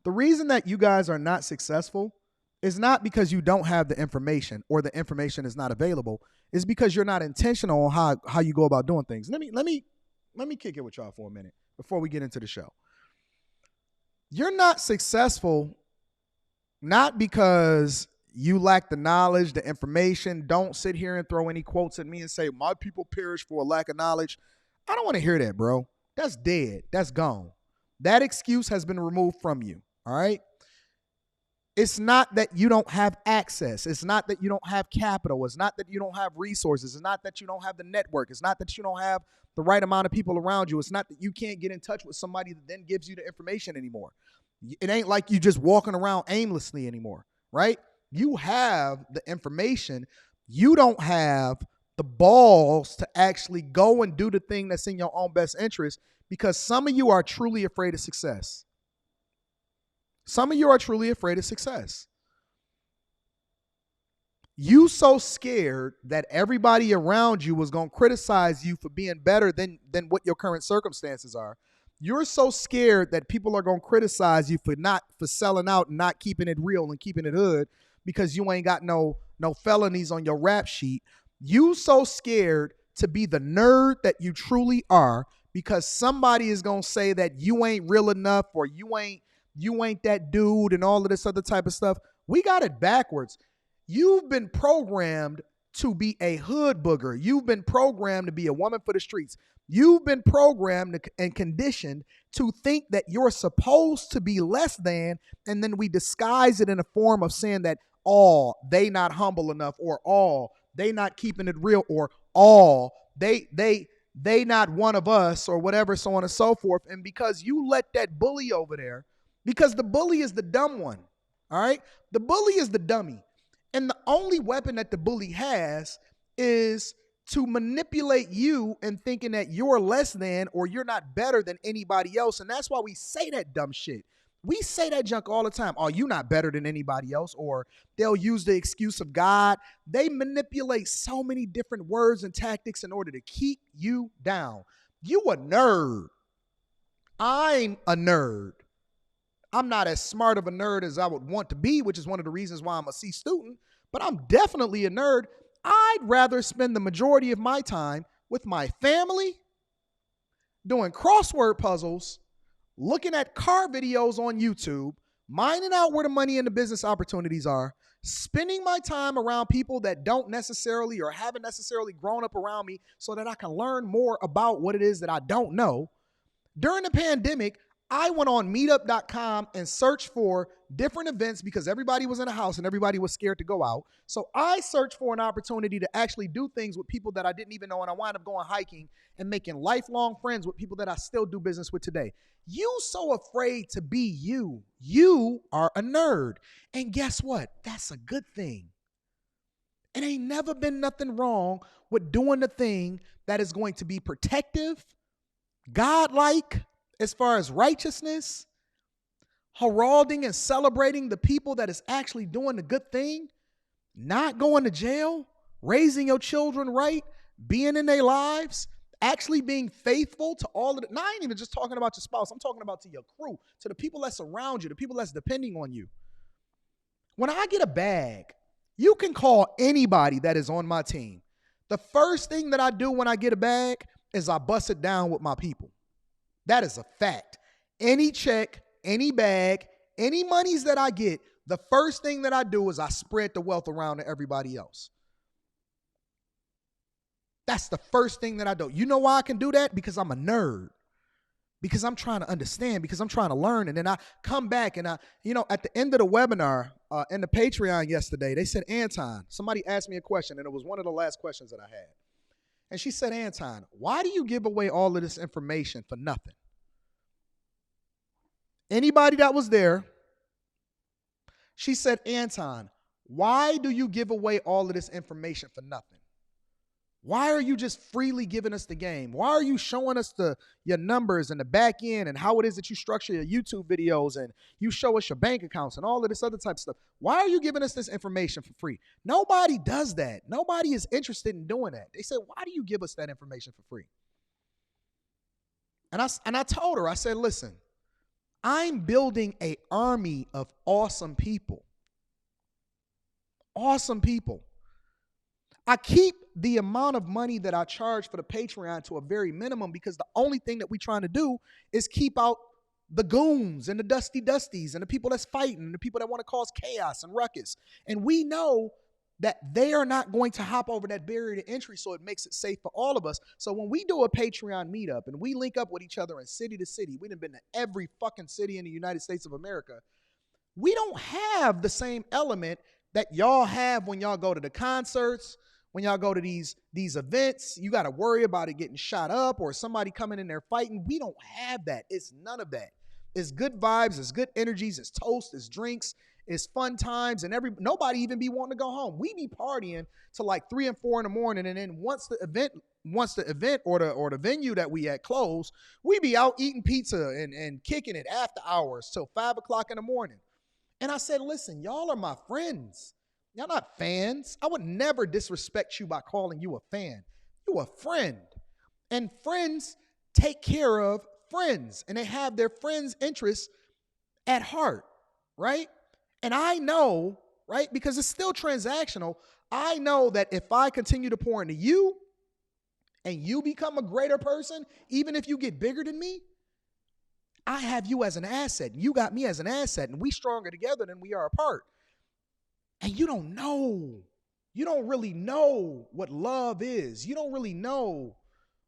The reason that you guys are not successful is not because you don't have the information or the information is not available. It's because you're not intentional on how you go about doing things. Let me kick it with y'all for a minute before we get into the show. You're not successful not because you lack the knowledge, the information. Don't sit here and throw any quotes at me and say, my people perish for a lack of knowledge. I don't want to hear that, bro. That's dead. That's gone. That excuse has been removed from you. All right. It's not that you don't have access. It's not that you don't have capital. It's not that you don't have resources. It's not that you don't have the network. It's not that you don't have the right amount of people around you. It's not that you can't get in touch with somebody that then gives you the information anymore. It ain't like you just walking around aimlessly anymore, right? You have the information. You don't have the balls to actually go and do the thing that's in your own best interest because some of you are truly afraid of success. Some of you are truly afraid of success. You so scared that everybody around you was going to criticize you for being better than what your current circumstances are. You're so scared that people are going to criticize you for selling out and not keeping it real and keeping it hood because you ain't got no felonies on your rap sheet. You so scared to be the nerd that you truly are because somebody is going to say that you ain't real enough or you ain't that dude and all of this other type of stuff. We got it backwards. You've been programmed to be a hood booger. You've been programmed to be a woman for the streets. You've been programmed and conditioned to think that you're supposed to be less than, and then we disguise it in a form of saying that, oh, they not humble enough, or oh, they not keeping it real, or oh, they not one of us, or whatever, so on and so forth. And because you let that bully over there, because the bully is the dumb one, all right? The bully is the dummy. And the only weapon that the bully has is to manipulate you and thinking that you're less than or you're not better than anybody else. And that's why we say that dumb shit. We say that junk all the time. Oh, you're not better than anybody else. Or they'll use the excuse of God. They manipulate so many different words and tactics in order to keep you down. You a nerd. I'm a nerd. I'm not as smart of a nerd as I would want to be, which is one of the reasons why I'm a C student, but I'm definitely a nerd. I'd rather spend the majority of my time with my family, doing crossword puzzles, looking at car videos on YouTube, minding out where the money and the business opportunities are, spending my time around people that don't necessarily or haven't necessarily grown up around me so that I can learn more about what it is that I don't know. During the pandemic, I went on meetup.com and searched for different events because everybody was in a house and everybody was scared to go out. So I searched for an opportunity to actually do things with people that I didn't even know. And I wound up going hiking and making lifelong friends with people that I still do business with today. You so afraid to be you. You are a nerd. And guess what? That's a good thing. It ain't never been nothing wrong with doing the thing that is going to be protective, godlike, as far as righteousness, heralding and celebrating the people that is actually doing the good thing, not going to jail, raising your children right, being in their lives, actually being faithful to all of it. Now, I ain't even just talking about your spouse. I'm talking about to your crew, to the people that's around you, the people that's depending on you. When I get a bag, you can call anybody that is on my team. The first thing that I do when I get a bag is I bust it down with my people. That is a fact. Any check, any bag, any monies that I get, the first thing that I do is I spread the wealth around to everybody else. That's the first thing that I do. You know why I can do that? Because I'm a nerd. Because I'm trying to understand, because I'm trying to learn. And then I come back and at the end of the webinar in the Patreon yesterday, they said, Anton, somebody asked me a question, and it was one of the last questions that I had. And she said, Anton, why do you give away all of this information for nothing? Anybody that was there, she said, Anton, why do you give away all of this information for nothing? Why are you just freely giving us the game? Why are you showing us your numbers and the back end and how it is that you structure your YouTube videos and you show us your bank accounts and all of this other type of stuff? Why are you giving us this information for free? Nobody does that. Nobody is interested in doing that. They said, why do you give us that information for free? And I told her, I said, listen, I'm building an army of awesome people. Awesome people. I keep the amount of money that I charge for the Patreon to a very minimum because the only thing that we're trying to do is keep out the goons and the dusties and the people that's fighting and the people that want to cause chaos and ruckus. And we know that they are not going to hop over that barrier to entry, so it makes it safe for all of us. So when we do a Patreon meetup and we link up with each other in city to city, we done been to every fucking city in the United States of America. We don't have the same element that y'all have when y'all go to the concerts, when y'all go to these events. You got to worry about it getting shot up or somebody coming in there fighting. We don't have that. It's none of that. It's good vibes, it's good energies, it's toast, it's drinks, it's fun times, and nobody even be wanting to go home. We be partying till like 3 and 4 in the morning, and then once the event or the venue that we at close, we be out eating pizza and kicking it after hours till 5 o'clock in the morning. And I said, listen, y'all are my friends. Y'all not fans. I would never disrespect you by calling you a fan. You a friend. And friends take care of friends, and they have their friends' interests at heart, right? And I know, right, because it's still transactional, I know that if I continue to pour into you and you become a greater person, even if you get bigger than me, I have you as an asset. You got me as an asset, and we stronger together than we are apart. And you don't know. You don't really know what love is. You don't really know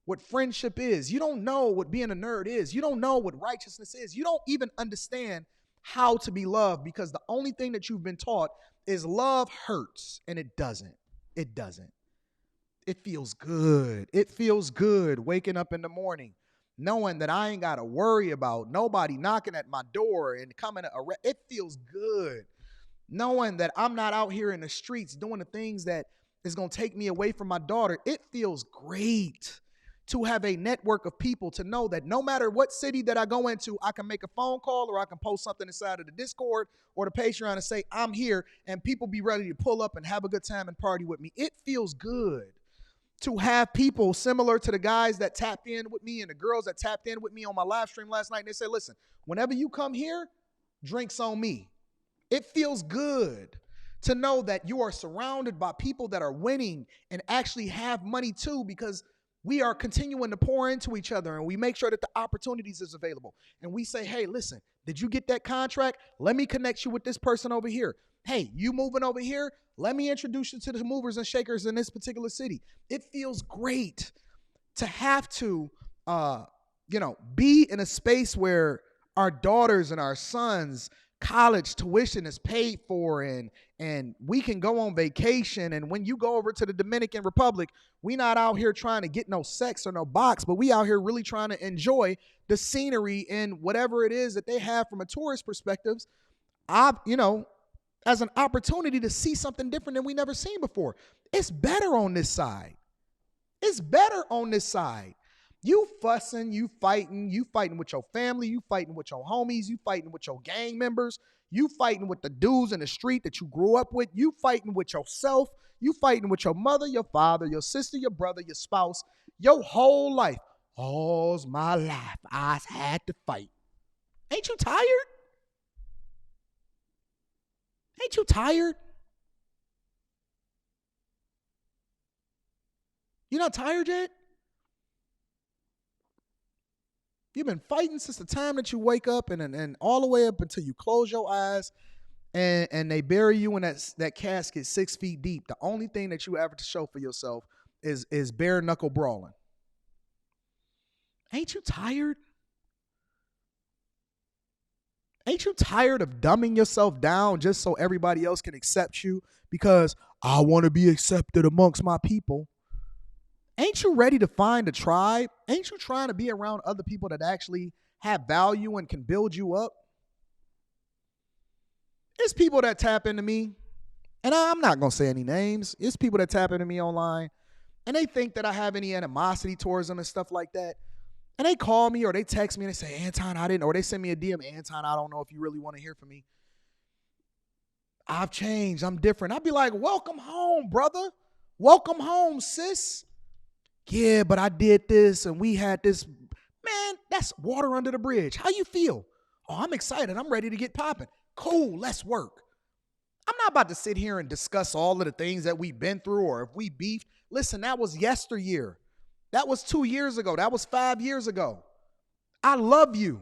what friendship is. You don't know what being a nerd is. You don't know what righteousness is. You don't even understand how to be loved because the only thing that you've been taught is love hurts, and it doesn't. It doesn't. It feels good. It feels good waking up in the morning knowing that I ain't got to worry about nobody knocking at my door and coming to arrest. It feels good knowing that I'm not out here in the streets doing the things that is going to take me away from my daughter. It feels great to have a network of people, to know that no matter what city that I go into, I can make a phone call or I can post something inside of the Discord or the Patreon and say, I'm here, and people be ready to pull up and have a good time and party with me. It feels good to have people similar to the guys that tapped in with me and the girls that tapped in with me on my live stream last night. And they said, listen, whenever you come here, drinks on me. It feels good to know that you are surrounded by people that are winning and actually have money too, because we are continuing to pour into each other and we make sure that the opportunities is available. And we say, hey, listen, did you get that contract? Let me connect you with this person over here. Hey, you moving over here? Let me introduce you to the movers and shakers in this particular city. It feels great to have to, be in a space where our daughters and our sons' college tuition is paid for, and we can go on vacation. And when you go over to the Dominican Republic, we not out here trying to get no sex or no box, but we out here really trying to enjoy the scenery and whatever it is that they have from a tourist perspective. As an opportunity to see something different than we never seen before. It's better on this side. It's better on this side. You fussing, you fighting with your family, you fighting with your homies, you fighting with your gang members, you fighting with the dudes in the street that you grew up with, you fighting with yourself, you fighting with your mother, your father, your sister, your brother, your spouse, your whole life. All's my life I had to fight. Ain't you tired? Ain't you tired? You not tired yet? You've been fighting since the time that you wake up and all the way up until you close your eyes and they bury you in that casket 6 feet deep. The only thing that you ever to show for yourself is bare knuckle brawling. Ain't you tired? Ain't you tired of dumbing yourself down just so everybody else can accept you because I want to be accepted amongst my people? Ain't you ready to find a tribe? Ain't you trying to be around other people that actually have value and can build you up? It's people that tap into me, and I'm not going to say any names. It's people that tap into me online, and they think that I have any animosity towards them and stuff like that. And they call me or they text me and they say, Anton, or they send me a DM, Anton, I don't know if you really want to hear from me. I've changed. I'm different. I'd be like, welcome home, brother. Welcome home, sis. Yeah, but I did this and we had this. Man, that's water under the bridge. How you feel? Oh, I'm excited. I'm ready to get popping. Cool, let's work. I'm not about to sit here and discuss all of the things that we've been through or if we beefed. Listen, that was yesteryear. That was 2 years ago. That was 5 years ago. I love you.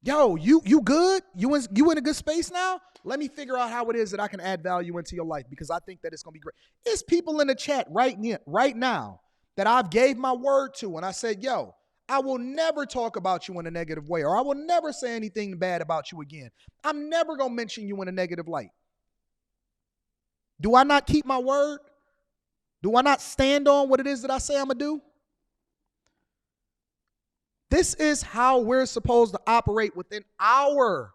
Yo, you good? You in a good space now? Let me figure out how it is that I can add value into your life because I think that it's going to be great. It's people in the chat right now that I've gave my word to and I said, yo, I will never talk about you in a negative way or I will never say anything bad about you again. I'm never going to mention you in a negative light. Do I not keep my word? Do I not stand on what it is that I say I'm going to do? This is how we're supposed to operate within our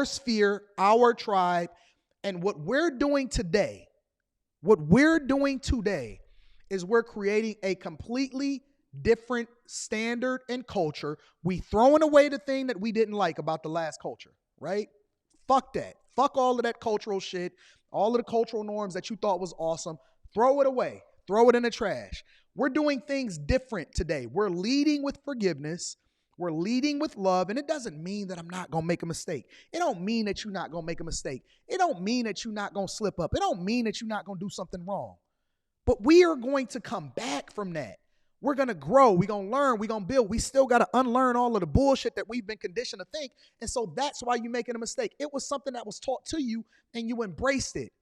sphere, our tribe, and what we're doing today is we're creating a completely different standard and culture. We throwing away the thing that we didn't like about the last culture, right? Fuck that. Fuck all of that cultural shit, all of the cultural norms that you thought was awesome. Throw it away. Throw it in the trash. We're doing things different today. We're leading with forgiveness. We're leading with love. And it doesn't mean that I'm not going to make a mistake. It don't mean that you're not going to make a mistake. It don't mean that you're not going to slip up. It don't mean that you're not going to do something wrong. But we are going to come back from that. We're going to grow. We're going to learn. We're going to build. We still got to unlearn all of the bullshit that we've been conditioned to think. And so that's why you're making a mistake. It was something that was taught to you and you embraced it.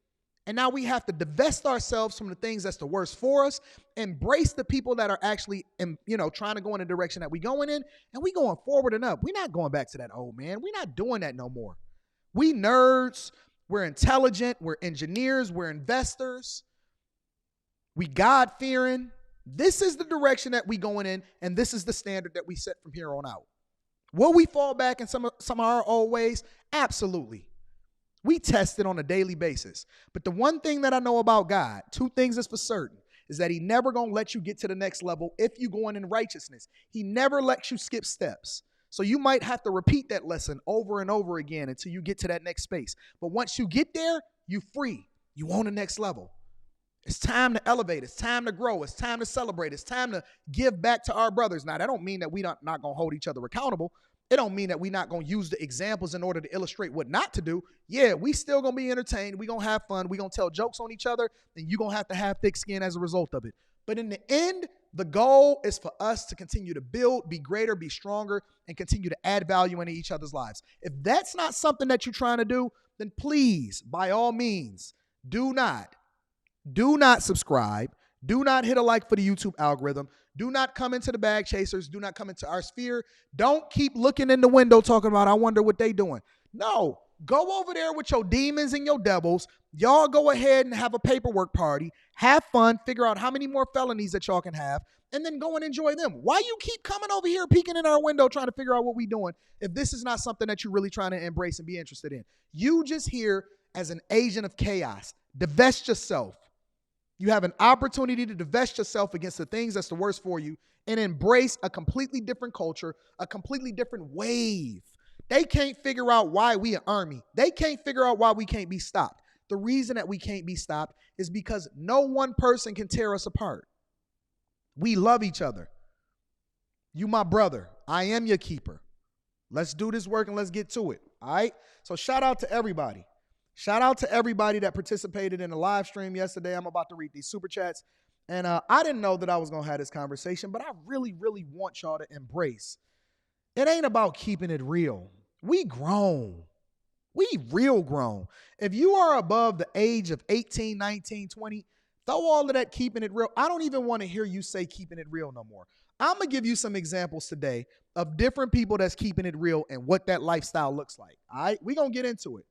And now we have to divest ourselves from the things that's the worst for us, embrace the people that are actually, trying to go in the direction that we're going in, and we going forward and up. We're not going back to that old man. We're not doing that no more. We nerds, we're intelligent, we're engineers, we're investors, we God-fearing. This is the direction that we going in, and this is the standard that we set from here on out. Will we fall back in some of our old ways? Absolutely. We test it on a daily basis. But the one thing that I know about God, 2 things is for certain, is that he never going to let you get to the next level if you're going in righteousness. He never lets you skip steps. So you might have to repeat that lesson over and over again until you get to that next space. But once you get there, you're free. You on the next level. It's time to elevate. It's time to grow. It's time to celebrate. It's time to give back to our brothers. Now, that don't mean that we not going to hold each other accountable. It don't mean that we're not going to use the examples in order to illustrate what not to do. Yeah, we still going to be entertained. We're going to have fun. We're going to tell jokes on each other, and you're going to have thick skin as a result of it. But in the end, the goal is for us to continue to build, be greater, be stronger, and continue to add value into each other's lives. If that's not something that you're trying to do, then please, by all means, do not subscribe. Do not hit a like for the YouTube algorithm. Do not come into the bag chasers. Do not come into our sphere. Don't keep looking in the window talking about, I wonder what they doing. No, go over there with your demons and your devils. Y'all go ahead and have a paperwork party. Have fun. Figure out how many more felonies that y'all can have. And then go and enjoy them. Why you keep coming over here peeking in our window trying to figure out what we doing if this is not something that you're really trying to embrace and be interested in? You just here as an agent of chaos. Divest yourself. You have an opportunity to divest yourself against the things that's the worst for you and embrace a completely different culture, a completely different wave. They can't figure out why we an army. They can't figure out why we can't be stopped. The reason that we can't be stopped is because no one person can tear us apart. We love each other. You my brother. I am your keeper. Let's do this work and let's get to it. All right? So shout out to everybody. Shout out to everybody that participated in the live stream yesterday. I'm about to read these super chats. And I didn't know that I was going to have this conversation, but I really, really want y'all to embrace. It ain't about keeping it real. We grown. We real grown. If you are above the age of 18, 19, 20, throw all of that keeping it real. I don't even want to hear you say keeping it real no more. I'm going to give you some examples today of different people that's keeping it real and what that lifestyle looks like. All right? We're going to get into it.